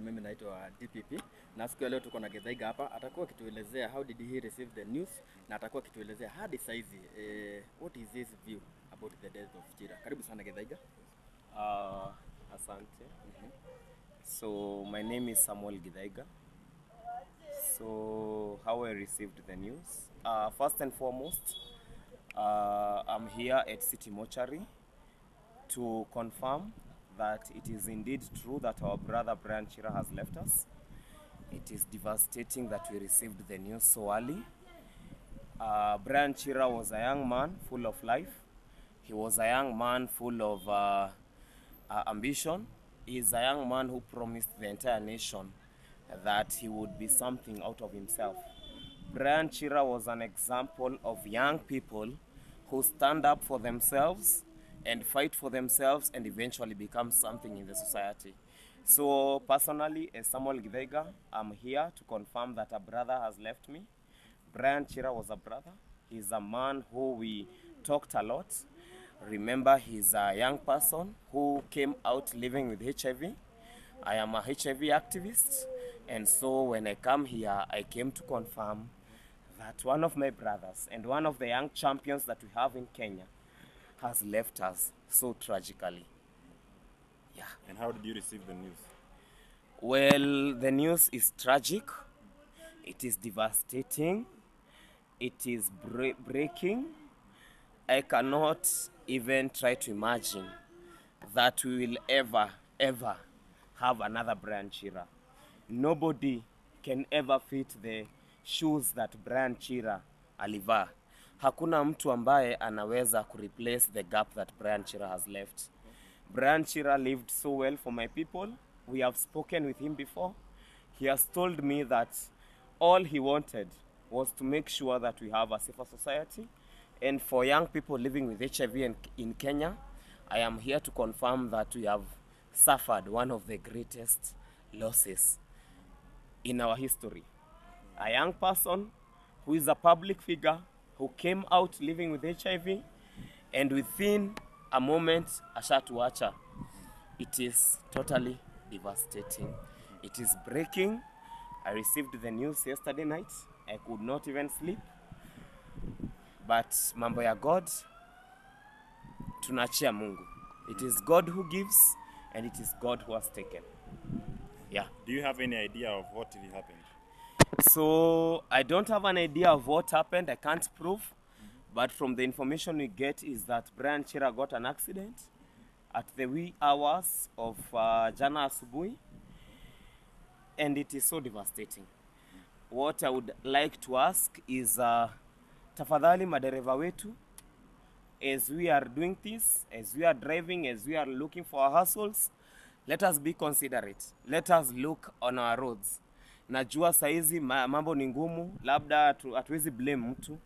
mimi naitwa DPP na siku ya leo tuko na Githaiga hapa, atakuwa kituelezea how did he receive the news na atakuwa kituelezea hadi saizi what is his view about the death of Chira. Karibu sana Githaiga. Asante. So my name is Samuel Githaiga. So how I received the news? First and foremost, I'm here at City Mortuary to confirm that it is indeed true that our brother Brian Chira has left us. It is devastating that we received the news so early. Brian Chira was a young man full of life. He was a young man full of ambition. He is a young man who promised the entire nation that he would be something out of himself. Brian Chira was an example of young people who stand up for themselves and fight for themselves and eventually become something in the society. So personally, as Samuel Githaiga, I'm here to confirm that a brother has left me. Brian Chira was a brother. He's a man who we talked a lot. Remember, he's a young person who came out living with HIV. I am a HIV activist, and so when I come here, I came to confirm that one of my brothers and one of the young champions that we have in Kenya has left us so tragically. Yeah. And how did you receive the news? Well, the news is tragic. It is devastating. It is breaking. I cannot even try to imagine that we will ever have another Brian Chira. Nobody can ever fit the shoes that Brian Chira alivaa. Hakuna mtu ambaye anaweza kureplace the gap that Brian Chira has left. Brian Chira lived so well for my people. We have spoken with him before. He has told me that all he wanted was to make sure that we have a safer society. And for young people living with HIV in Kenya, I am here to confirm that we have suffered one of the greatest losses in our history. A young person who is a public figure, who came out living with HIV, and within a moment, ashatuacha. It is totally devastating. It is breaking. I received the news yesterday night. I could not even sleep. But mambo ya God, tunachia Mungu. It is God who gives, and it is God who has taken. Yeah. Do you have any idea of what really happened? So I don't have an idea of what happened. I can't prove. But from the information we get is that Brian Chira got an accident at the wee hours of jana asubuhi. And it is so devastating. What I would like to ask is, tafadhali madereva wetu, as we are doing this, as we are driving, as we are looking for our hustles, let us be considerate. Let us look on our roads. Najua saizi mambo ni ngumu, labda hatuwezi blame mtu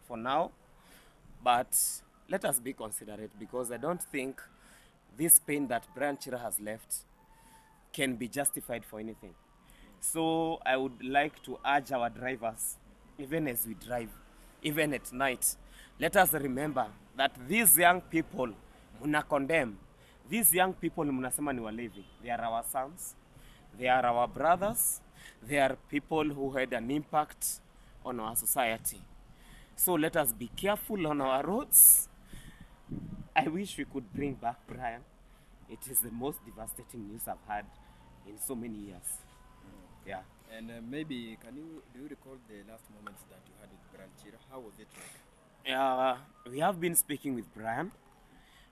for now, but let us be considerate, because I don't think this pain that Brian Chira has left can be justified for anything. So I would like to urge our drivers, even as we drive, even at night, let us remember that these young people muna condemn. These young people munasema ni walevi. They are our sons. They are our brothers. They are people who had an impact on our society. So let us be careful on our roads. I wish we could bring back Brian. It is the most devastating news I've had in so many years. Yeah. And maybe do you recall the last moments that you had with Brian Chira? How was it like? We have been speaking with Brian.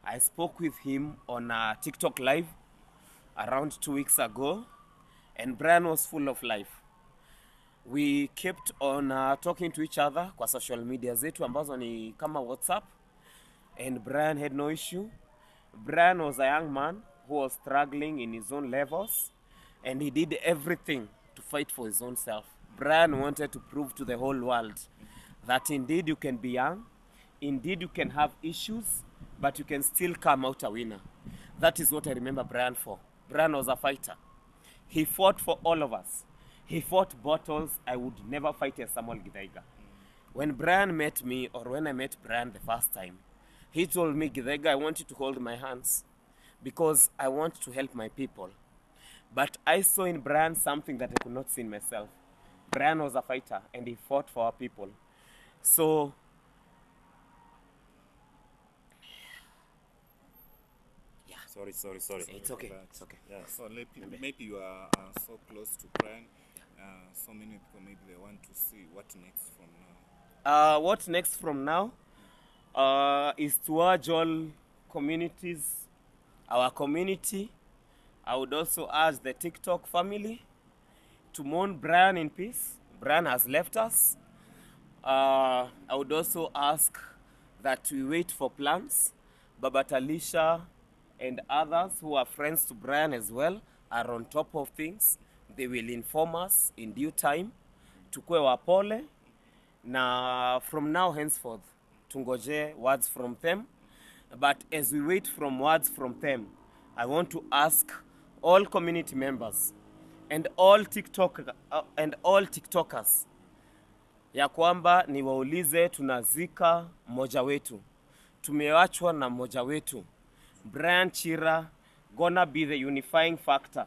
I spoke with him on a TikTok live around 2 weeks ago, and Brian was full of life. We kept on talking to each other kwa social media zetu ambazo ni kama WhatsApp, and Brian had no issue. Brian was a young man who was struggling in his own levels, and he did everything to fight for his own self. Brian wanted to prove to the whole world that indeed you can be young, indeed you can have issues, but you can still come out a winner. That is what I remember Brian for. Brian was a fighter. He fought for all of us. He fought battles I would never fight as Samuel Githaiga. When Brian met me, or when I met Brian the first time, he told me, Githaiga, I want you to hold my hands because I want to help my people. But I saw in Brian something that I could not see in myself. Brian was a fighter and he fought for our people. So Sorry. it's okay. But, It's okay. Yeah. So maybe you are so close to Brian. So many people maybe they want to see what next from now. What next from now is to urge all communities, our community. I would also urge the TikTok family to mourn Brian in peace. Brian has left us. I would also ask that we wait for plans. Baba Talisha and others who are friends to Brian as well are on top of things. They will inform us in due time. Tukue wapole. Na from now henceforth, tungoje words from them. But as we wait from words from them, I want to ask all community members and all TikTokers ya kwamba niwaulize, tunazika mmoja wetu, tumewachwa na mmoja wetu. Brian Chira gonna be the unifying factor.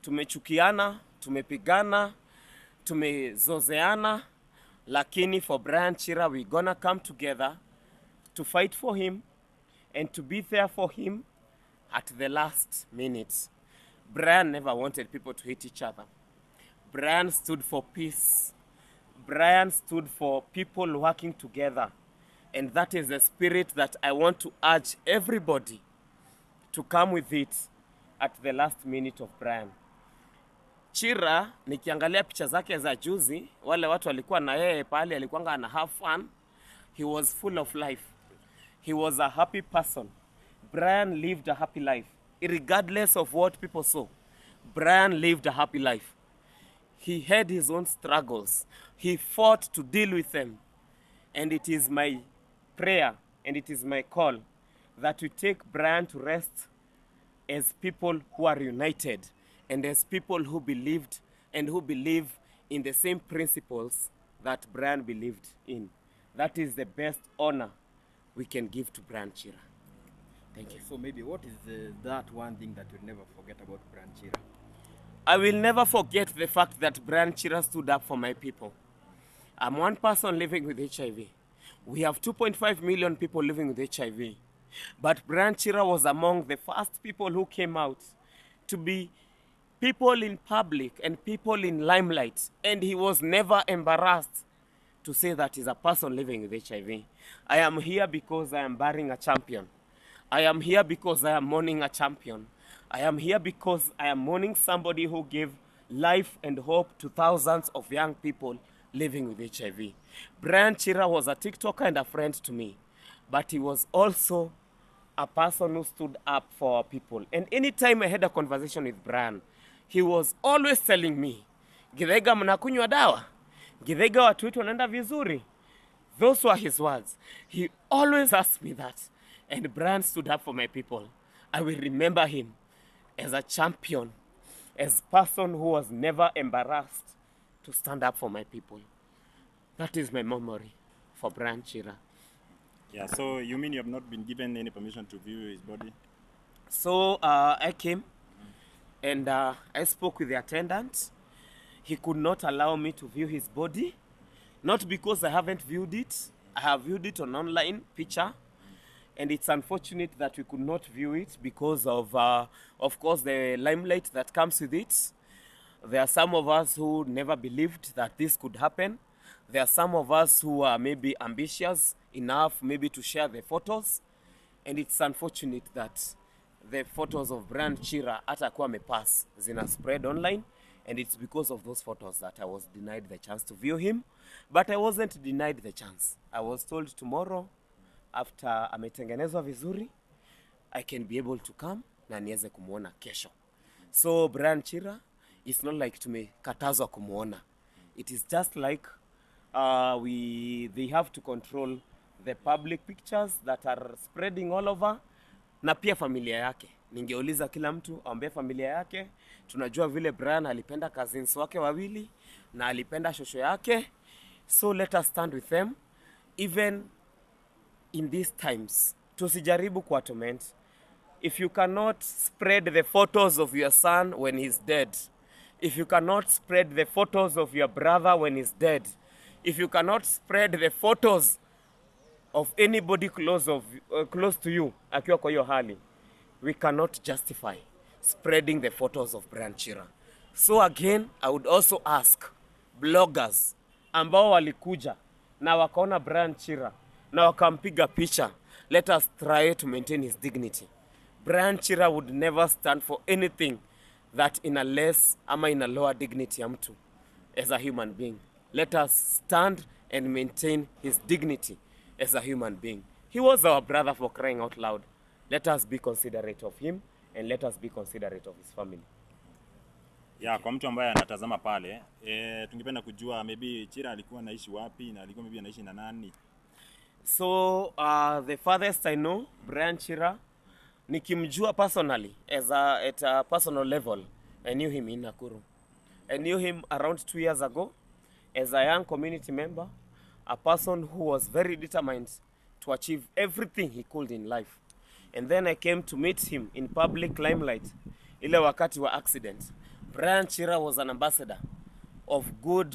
Tumechukiana, tumepigana, tumezozeana, lakini for Brian Chira we gonna come together to fight for him and to be there for him at the last minute. Brian never wanted people to hate each other. Brian stood for peace. Brian stood for people working together. And that is the spirit that I want to urge everybody to come with it at the last minute of Brian. Chira, nikiangalia picha zake za juzi, wale watu walikuwa na yeye pale, alikuwa ana have fun. He was full of life. He was a happy person. Brian lived a happy life. Regardless of what people saw, Brian lived a happy life. He had his own struggles. He fought to deal with them. And it is my prayer and it is my call that we take Brian to rest as people who are united and as people who believed and who believe in the same principles that Brian believed in. That is the best honor we can give to Brian Chira. Thank you. So maybe what is that one thing that you'll never forget about Brian Chira? I will never forget the fact that Brian Chira stood up for my people. I'm one person living with HIV. We have 2.5 million people living with HIV. But Brian Chira was among the first people who came out to be people in public and people in limelight. And he was never embarrassed to say that he's a person living with HIV. I am here because I am burying a champion. I am here because I am mourning a champion. I am here because I am mourning somebody who gave life and hope to thousands of young people living with HIV. Brian Chira was a TikToker and a friend to me, but he was also a person who stood up for our people. And anytime I had a conversation with Brian, he was always telling me, Githaiga mnakunywa dawa? Githaiga watu wetu wanaenda vizuri? Those were his words. He always asked me that. And Brian stood up for my people. I will remember him as a champion, as a person who was never embarrassed to stand up for my people. That is my memory for Brian Chira. Yeah, so you mean you have not been given any permission to view his body? So I came and I spoke with the attendant. He could not allow me to view his body, not because I haven't viewed it. I have viewed it on online picture. And it's unfortunate that we could not view it because of course, the limelight that comes with it. There are some of us who never believed that this could happen. There are some of us who are maybe ambitious enough maybe to share the photos. And it's unfortunate that the photos of Brian Chira atakuwa amepass zina spread online. And it's because of those photos that I was denied the chance to view him. But I wasn't denied the chance. I was told tomorrow, after ametengenezwa vizuri, I can be able to come na niweze kumuona kesho. So Brian Chira, it's not like tumekatazwa kumuona. It is just like they have to control the public pictures that are spreading all over. Na pia familia yake. Ningeuliza kila mtu aombe familia yake. Tunajua vile Brian alipenda cousins wake wawili na alipenda shosho yake. So let us stand with them. Even in these times, tusijaribu kwa torment. if you cannot spread the photos of your son when he's dead, if you cannot spread the photos of your brother when he's dead, if you cannot spread the photos of anybody close to you akiwa kwa hiyo hali, we cannot justify spreading the photos of Brian Chira. So again, I would also ask bloggers ambao walikuja na wakaona Brian Chira na wakampiga picha, let us try to maintain his dignity. Brian Chira would never stand for anything that in a less ama in a lower dignity ya mtu as a human being. Let us stand and maintain his dignity as a human being. He was our brother, for crying out loud. Let us be considerate of him and let us be considerate of his family. Yeah, kwa mtu ambaye anatazama pale, tungependa kujua maybe Chira alikuwa anaishi wapi na alikuwa maybe anaishi na nani? So the farthest I know, Brian Chira, nikimjua personally at a personal level, I knew him in Nakuru. I knew him around 2 years ago as a young community member, a person who was very determined to achieve everything he could in life. And then I came to meet him in public limelight, ile wakati wa accident. Brian Chira was an ambassador of good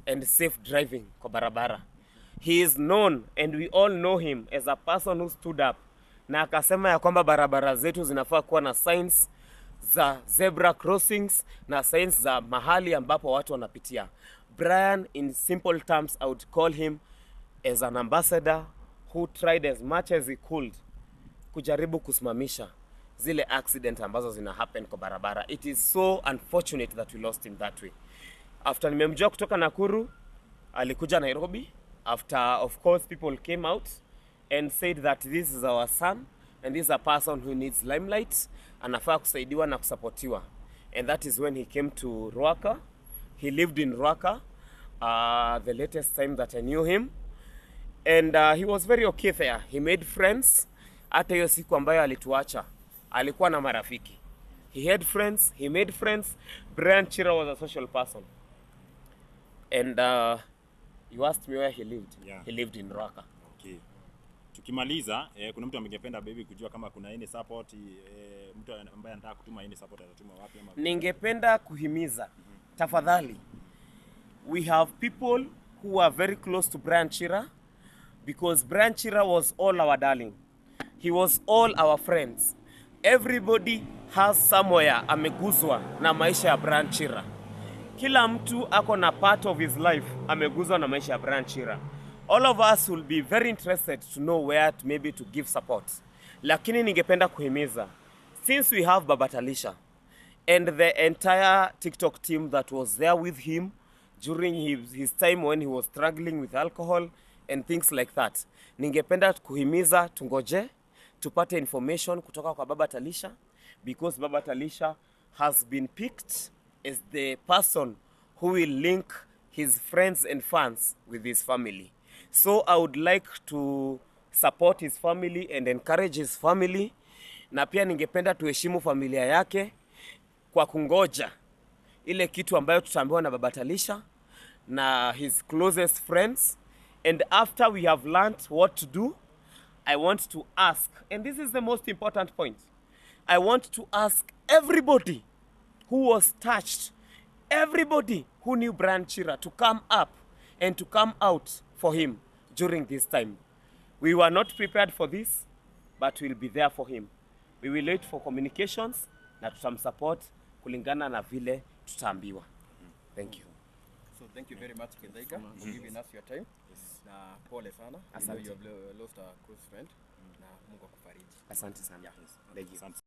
and safe driving kwa barabara. He is known and we all know him as a person who stood up na akasema ya kwamba barabara zetu zinafaa kuwa na signs za zebra crossings na signs za mahali ambapo watu wanapitia. Brian, in simple terms, I would call him as an ambassador who tried as much as he could kujaribu kusimamisha zile accident ambazo zina happen kwa barabara. It is so unfortunate that we lost him that way. After nimemjua kutoka Nakuru, alikuja Nairobi. After, of course, people came out and said that this is our son and this is a person who needs limelight, anafaa kusaidiwa na kusapotiwa. And that is when he came to Ruaka. He lived in Ruaka the latest time that I knew him. And he was very okay there. He made friends. Hata hiyo siku ambayo alituacha, alikuwa na marafiki. He had friends, he made friends. Brian Chira was a social person. And you asked me where he lived. Yeah. He lived in Ruaka. Okay. Tukimaliza, kuna mtu amengependa baby kujua kama kuna any support, mtu ambaye anataka kutuma any support atatuma wapi ama? Ningependa kuhimiza, tafadhali, we have people who are very close to Brian Chira because Brian Chira was all our darling. He was all our friends. Everybody has somewhere ameguzwa na maisha ya Brian Chira. Kila mtu ako na part of his life ameguzwa na maisha ya Brian Chira. All of us will be very interested to know where to maybe to give support. Lakini ningependa kuhimiza, since we have Baba Talisha and the entire TikTok team that was there with him during his time when he was struggling with alcohol and things like that, ningependa kuhimiza tungoje tupate information kutoka kwa Baba Talisha because Baba Talisha has been picked as the person who will link his friends and fans with his family. So I would like to support his family and encourage his family. Na pia ningependa tuheshimu familia yake kwa kungoja ile kitu ambayo tutaambiwa na Baba Talisha na his closest friends. And after we have learned what to do, I want to ask, and this is the most important point, I want to ask everybody who was touched, everybody who knew Brian Chira to come up and to come out for him during this time. We were not prepared for this, but we'll be there for him. We will wait for communications na tutamsupport kulingana na vile tutaambiwa. Thank you. So thank you very much Kedaiga for giving us your time. Na pole sana. You have lost a close friend. Na Mungu akufariji. Asante sana. Yeah. Thank you.